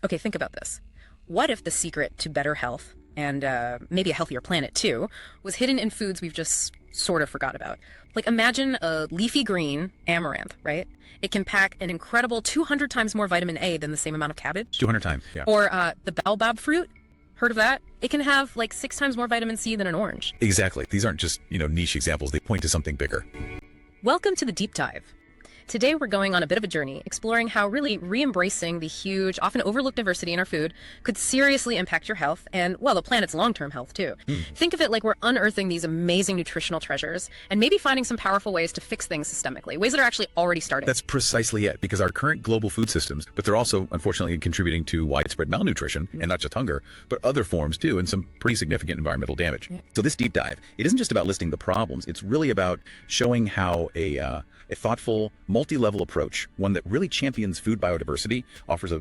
Okay, think about this. What if the secret to better health, and maybe a healthier planet too, was hidden in foods we've just sort of forgot about? Like imagine a leafy green amaranth, right? It can pack an incredible 200 times more vitamin A than the same amount of cabbage. 200 times, yeah. Or the baobab fruit, heard of that? It can have like 6 times more vitamin C than an orange. Exactly. These aren't just, niche examples. They point to something bigger. Welcome to the Deep Dive. Today we're going on a bit of a journey, exploring how really re-embracing the huge, often overlooked diversity in our food could seriously impact your health and, well, the planet's long-term health too. Think of it like we're unearthing these amazing nutritional treasures and maybe finding some powerful ways to fix things systemically, ways that are actually already starting. That's precisely it, because our current global food systems, but they're also unfortunately contributing to widespread malnutrition, and not just hunger, but other forms too, and some pretty significant environmental damage. So this deep dive, it isn't just about listing the problems, it's really about showing how a thoughtful, multi-level approach, one that really champions food biodiversity, offers a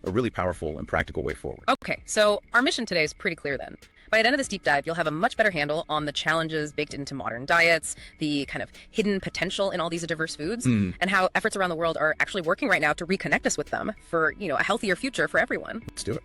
really powerful and practical way forward. Okay, so our mission today is pretty clear then. By the end of this deep dive, you'll have a much better handle on the challenges baked into modern diets, the kind of hidden potential in all these diverse foods, and how efforts around the world are actually working right now to reconnect us with them for, a healthier future for everyone. Let's do it.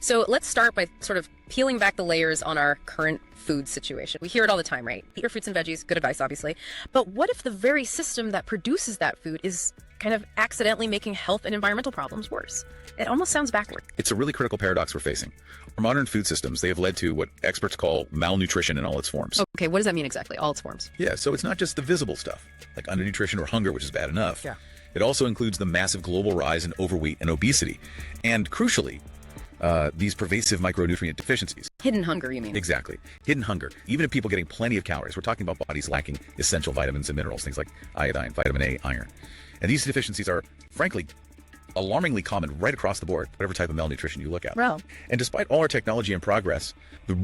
So let's start by sort of peeling back the layers on our current food situation. We hear it all the time, right? Eat your fruits and veggies, good advice, obviously. But what if the very system that produces that food is kind of accidentally making health and environmental problems worse? It almost sounds backward. It's a really critical paradox we're facing. Our modern food systems, they have led to what experts call malnutrition in all its forms. Okay, what does that mean exactly? All its forms? Yeah, so it's not just the visible stuff, like undernutrition or hunger, which is bad enough. Yeah. It also includes the massive global rise in overweight and obesity. And crucially, these pervasive micronutrient deficiencies. Hidden hunger, you mean? Exactly. Hidden hunger. Even if people getting plenty of calories, we're talking about bodies lacking essential vitamins and minerals, things like iodine, vitamin A, iron. And these deficiencies are, frankly, alarmingly common right across the board, whatever type of malnutrition you look at. Well. And despite all our technology and progress, the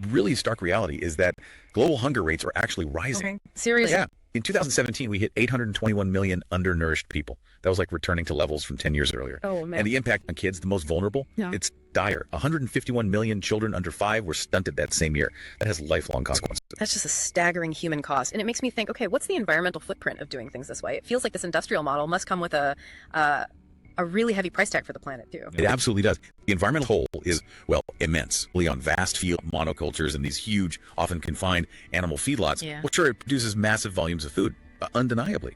really stark reality is that global hunger rates are actually rising. Okay. Seriously? Yeah. In 2017, we hit 821 million undernourished people. That was like returning to levels from 10 years earlier. Oh, man. And the impact on kids, the most vulnerable, it's dire. 151 million children under 5 were stunted that same year. That has lifelong consequences. That's just a staggering human cost. And it makes me think, okay, what's the environmental footprint of doing things this way? It feels like this industrial model must come with a really heavy price tag for the planet too. It absolutely does. The environmental toll is, well, immense. Really on vast field monocultures and these huge, often confined animal feedlots. Yeah. Well, sure, it produces massive volumes of food, undeniably.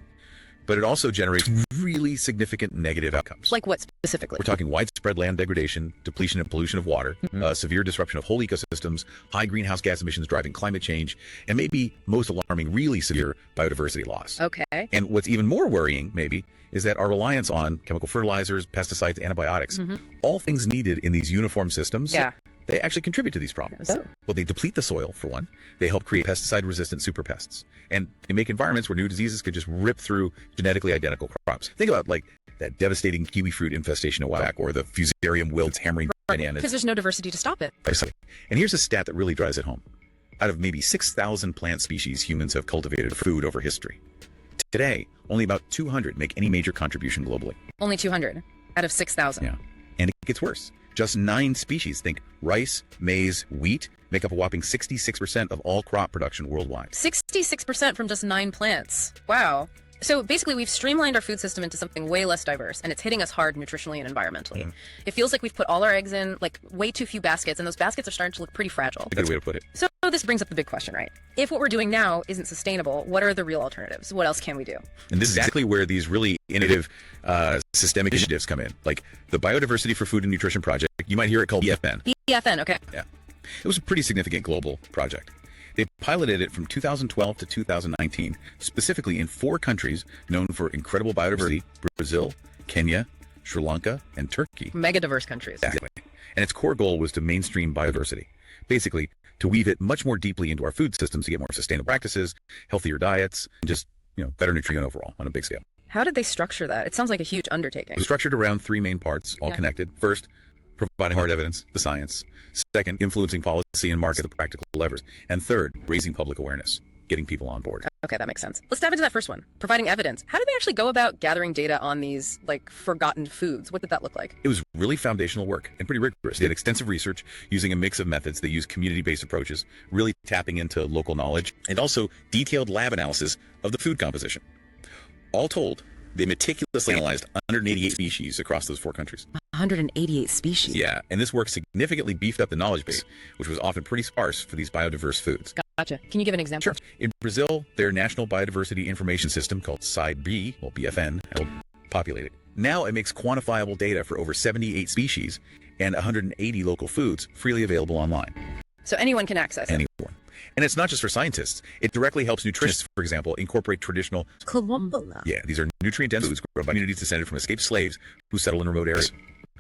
But it also generates really significant negative outcomes. Like what specifically? We're talking widespread land degradation, depletion and pollution of water, severe disruption of whole ecosystems, high greenhouse gas emissions driving climate change, and maybe most alarming, really severe biodiversity loss. Okay. And what's even more worrying, maybe, is that our reliance on chemical fertilizers, pesticides, antibiotics, all things needed in these uniform systems, they actually contribute to these problems. Oh. Well, they deplete the soil, for one. They help create pesticide-resistant superpests. And they make environments where new diseases could just rip through genetically identical crops. Think about, like, that devastating kiwi fruit infestation a while back, or the fusarium wilt that's hammering bananas. Because there's no diversity to stop it. Precisely. And here's a stat that really drives it home. Out of maybe 6,000 plant species humans have cultivated for food over history, today, only about 200 make any major contribution globally. Only 200 out of 6,000. Yeah. And it gets worse. Just 9 species, think rice, maize, wheat, make up a whopping 66% of all crop production worldwide. 66% from just 9 plants. Wow. So basically, we've streamlined our food system into something way less diverse, and it's hitting us hard nutritionally and environmentally. It feels like we've put all our eggs in, like, way too few baskets, and those baskets are starting to look pretty fragile. A good way to put it. So this brings up the big question, right? If what we're doing now isn't sustainable, what are the real alternatives? What else can we do? And this is exactly where these really innovative systemic initiatives come in, like the Biodiversity for Food and Nutrition Project. You might hear it called BFN. BFN, okay. Yeah. It was a pretty significant global project. They piloted it from 2012 to 2019, specifically in 4 countries known for incredible biodiversity: Brazil, Kenya, Sri Lanka, and Turkey. Mega diverse countries. Exactly. And its core goal was to mainstream biodiversity, basically to weave it much more deeply into our food systems to get more sustainable practices, healthier diets, and just, better nutrient overall on a big scale. How did they structure that? It sounds like a huge undertaking. It was structured around 3 main parts, all connected. First, providing hard evidence, the science. Second, influencing policy and market, the practical levers. And third, raising public awareness, getting people on board. Okay, that makes sense. Let's dive into that first one, providing evidence. How did they actually go about gathering data on these, like, forgotten foods? What did that look like? It was really foundational work and pretty rigorous. They did extensive research using a mix of methods. They used community-based approaches, really tapping into local knowledge, and also detailed lab analysis of the food composition. All told, They meticulously analyzed 188 species across those 4 countries. 188 species. Yeah, and this work significantly beefed up the knowledge base, which was often pretty sparse for these biodiverse foods. Gotcha. Can you give an example? Sure. In Brazil, their National Biodiversity Information System, called SIBE, well, BFN, populated. Now it makes quantifiable data for over 78 species and 180 local foods freely available online. So anyone can access it. Anyone. And it's not just for scientists. It directly helps nutritionists, for example, incorporate traditional... Yeah, these are nutrient-dense foods grown by communities descended from escaped slaves who settle in remote areas.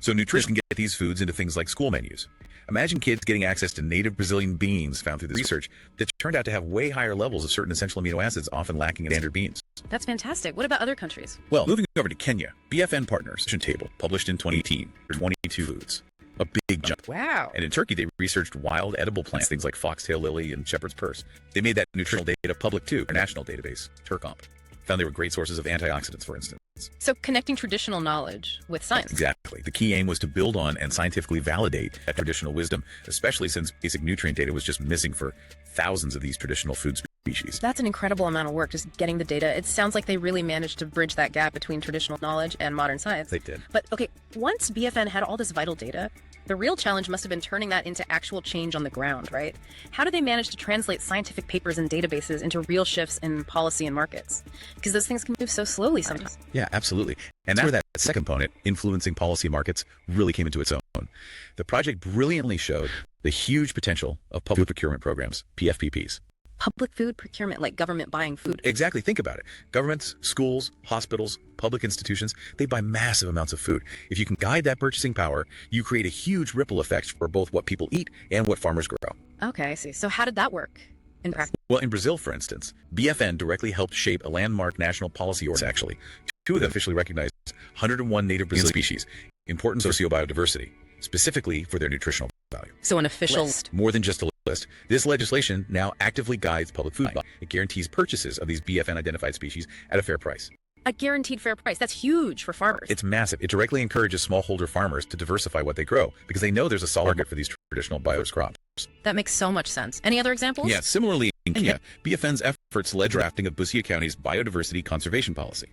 So nutrition can get these foods into things like school menus. Imagine kids getting access to native Brazilian beans found through this research that turned out to have way higher levels of certain essential amino acids often lacking in standard beans. That's fantastic. What about other countries? Well, moving over to Kenya, BFN Partners table published in 2018 for 22 foods. A big jump. Wow. And in Turkey, they researched wild edible plants, things like foxtail lily and shepherd's purse. They made that nutritional data public too, their national database, Turcomp. Found they were great sources of antioxidants, for instance. So connecting traditional knowledge with science. Exactly. The key aim was to build on and scientifically validate that traditional wisdom, especially since basic nutrient data was just missing for thousands of these traditional food species. That's an incredible amount of work, just getting the data. It sounds like they really managed to bridge that gap between traditional knowledge and modern science. They did. But okay, once BFN had all this vital data, the real challenge must have been turning that into actual change on the ground, right? How did they manage to translate scientific papers and databases into real shifts in policy and markets? Because those things can move so slowly sometimes. Yeah, absolutely. And that's where that second component, influencing policy markets, really came into its own. The project brilliantly showed the huge potential of public procurement programs, PFPPs. Public food procurement, like government buying food. Exactly. Think about it. Governments, schools, hospitals, public institutions, they buy massive amounts of food. If you can guide that purchasing power, you create a huge ripple effect for both what people eat and what farmers grow. Okay, I see. So how did that work in practice? Well, in Brazil, for instance, BFN directly helped shape a landmark national policy ordinance, actually. 2 of them officially recognized 101 native Brazilian species, important socio-biodiversity, specifically for their nutritional value. So an official list. More than just a list. This legislation now actively guides public food buying. It guarantees purchases of these BFN-identified species at a fair price. A guaranteed fair price. That's huge for farmers. It's massive. It directly encourages smallholder farmers to diversify what they grow because they know there's a solid market for these traditional biodiverse crops. That makes so much sense. Any other examples? Yeah, similarly in Kenya, BFN's efforts led to drafting of Busia County's biodiversity conservation policy.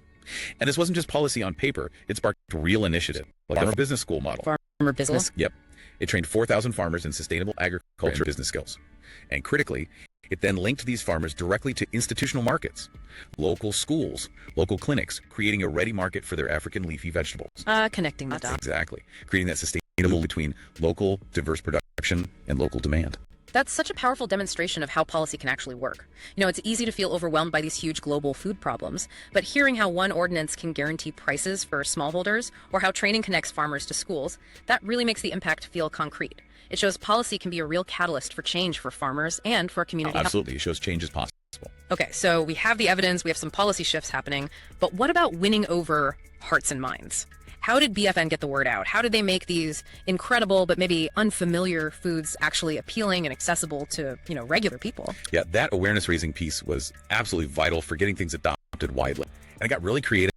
And this wasn't just policy on paper, it sparked real initiative, like the business school model. Farmer business? Yep. It trained 4,000 farmers in sustainable agriculture and business skills. And critically, it then linked these farmers directly to institutional markets, local schools, local clinics, creating a ready market for their African leafy vegetables. Connecting the dots. Exactly. Creating that sustainable between local diverse production and local demand. That's such a powerful demonstration of how policy can actually work. You know, it's easy to feel overwhelmed by these huge global food problems, but hearing how one ordinance can guarantee prices for smallholders or how training connects farmers to schools, that really makes the impact feel concrete. It shows policy can be a real catalyst for change for farmers and for community health. Absolutely. It shows change is possible. Okay, so we have the evidence, we have some policy shifts happening, but what about winning over hearts and minds? How did BFN get the word out? How did they make these incredible but maybe unfamiliar foods actually appealing and accessible to, regular people? Yeah, that awareness raising piece was absolutely vital for getting things adopted widely. And it got really creative,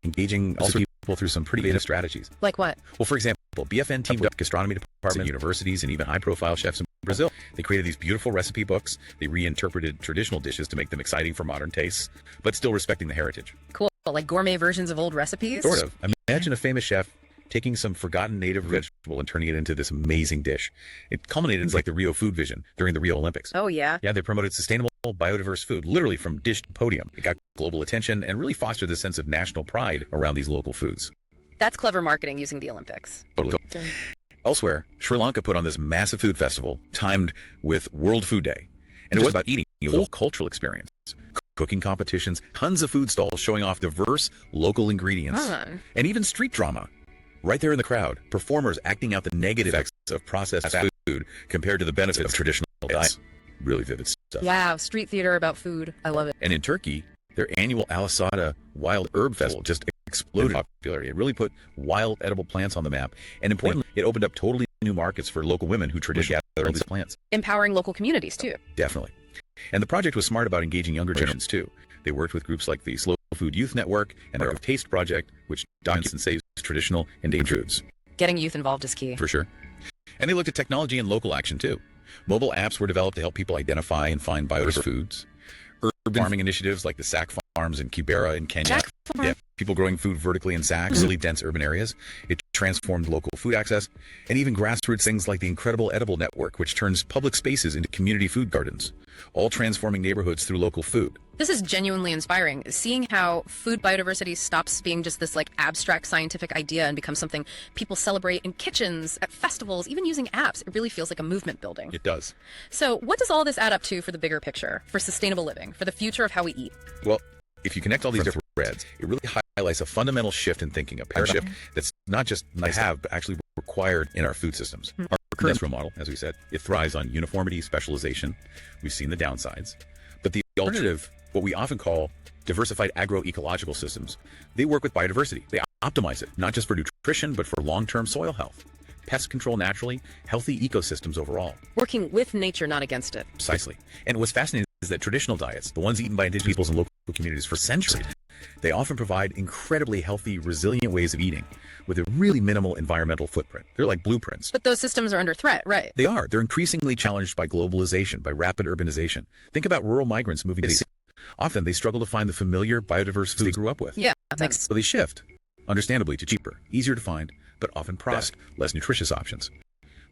engaging also people through some pretty innovative strategies. Like what? Well, for example, BFN teamed up with gastronomy departments at universities and even high-profile chefs in Brazil. They created these beautiful recipe books. They reinterpreted traditional dishes to make them exciting for modern tastes, but still respecting the heritage. Cool. Like gourmet versions of old recipes? Sort of. Imagine a famous chef taking some forgotten native vegetable and turning it into this amazing dish. It culminated in like the Rio Food Vision during the Rio Olympics. Oh, yeah? Yeah, they promoted sustainable, biodiverse food, literally from dish to podium. It got global attention and really fostered this sense of national pride around these local foods. That's clever marketing using the Olympics. Totally. Elsewhere, Sri Lanka put on this massive food festival timed with World Food Day. And it was about eating, a whole cultural experience. Cooking competitions, tons of food stalls showing off diverse local ingredients, and even street drama. Right there in the crowd, performers acting out the negative effects of processed food compared to the benefits of traditional diets. Really vivid stuff. Wow, street theater about food. I love it. And in Turkey, their annual Alisada Wild Herb Festival just exploded in popularity. It really put wild edible plants on the map. And importantly, it opened up totally new markets for local women who traditionally gather these plants. Empowering local communities, too. Definitely. And the project was smart about engaging younger generations, too. They worked with groups like the Slow Food Youth Network and their Taste Project, which documents and saves traditional endangered foods. Getting youth involved is key. For sure. And they looked at technology and local action, too. Mobile apps were developed to help people identify and find biodiverse foods. Urban farming initiatives like the Sack Farms in Kibera in Kenya Yeah, people growing food vertically in sacks, really dense urban areas. It transformed local food access, and even grassroots things like the incredible Edible Network, which turns public spaces into community food gardens, all transforming neighborhoods through local food. This is genuinely inspiring, seeing how food biodiversity stops being just this like abstract scientific idea and becomes something people celebrate in kitchens, at festivals, even using apps. It really feels like a movement building. It does. So what does all this add up to for the bigger picture, for sustainable living, for the future of how we eat? Well, if you connect all these different threads, it really highlights a fundamental shift in thinking, a paradigm shift that's not just nice to have, but actually required in our food systems. Our current industrial model, as we said, it thrives on uniformity, specialization. We've seen the downsides. But the alternative, what we often call diversified agroecological systems, they work with biodiversity. They optimize it, not just for nutrition, but for long-term soil health, pest control naturally, healthy ecosystems overall. Working with nature, not against it. Precisely. And what's fascinating is that traditional diets, the ones eaten by indigenous peoples and local communities for centuries, they often provide incredibly healthy, resilient ways of eating with a really minimal environmental footprint. They're like blueprints. But those systems are under threat, right? They are. They're increasingly challenged by globalization, by rapid urbanization. Think about rural migrants moving to cities. Often they struggle to find the familiar biodiverse foods they grew up with. Yeah, thanks. So they shift, understandably, to cheaper, easier to find, but often processed, less nutritious options.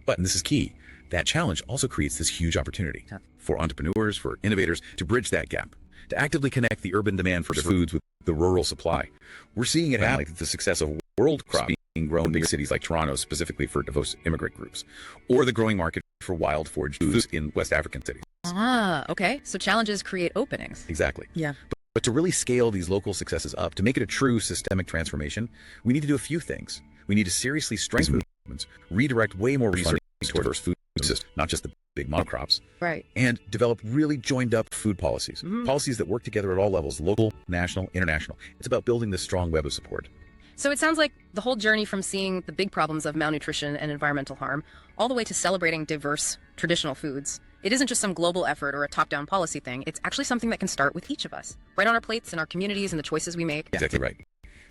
But, and this is key, that challenge also creates this huge opportunity for entrepreneurs, for innovators to bridge that gap, to actively connect the urban demand for foods with the rural supply. We're seeing it happen, like the success of world crop being grown in big cities like Toronto, specifically for diverse immigrant groups, or the growing market for wild foraged foods in West African cities. Ah, okay. So challenges create openings. Exactly. Yeah. But to really scale these local successes up, to make it a true systemic transformation, we need to do a few things. We need to seriously strengthen movements, redirect way more resources toward diverse food systems, not just the big monocrops, Right. and develop really joined up food policies, policies that work together at all levels, local, national, international. It's about building this strong web of support. So it sounds like the whole journey from seeing the big problems of malnutrition and environmental harm all the way to celebrating diverse traditional foods. It isn't just some global effort or a top-down policy thing. It's actually something that can start with each of us, right on our plates, in our communities, and the choices we make. Exactly right.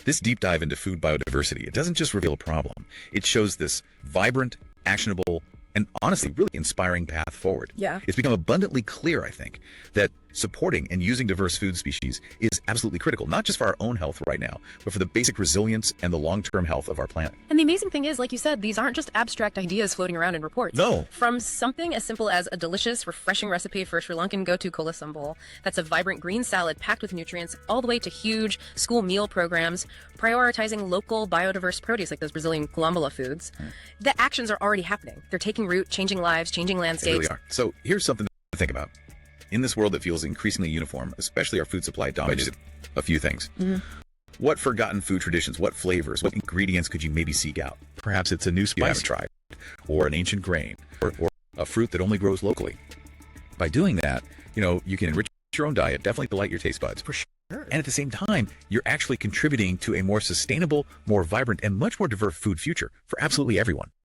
This deep dive into food biodiversity, it doesn't just reveal a problem. It shows this vibrant, actionable, and honestly, really inspiring path forward. Yeah. It's become abundantly clear, I think, that supporting and using diverse food species is absolutely critical, not just for our own health right now, but for the basic resilience and the long-term health of our planet. And the amazing thing is, like you said, these aren't just abstract ideas floating around in reports. No. From something as simple as a delicious, refreshing recipe for a Sri Lankan go-to kolasam bowl that's a vibrant green salad packed with nutrients, all the way to huge school meal programs prioritizing local biodiverse produce like those Brazilian quilombola foods. The actions are already happening. They're taking root, changing lives, changing They landscapes. really are. So here's something to think about. In this world that feels increasingly uniform, especially our food supply dominated, a few things. What forgotten food traditions, what flavors, what ingredients could you maybe seek out? Perhaps it's a new spice you haven't tried, or an ancient grain, or a fruit that only grows locally. By doing that, you can enrich your own diet, definitely delight your taste buds. For sure. And at the same time, you're actually contributing to a more sustainable, more vibrant, and much more diverse food future for absolutely everyone.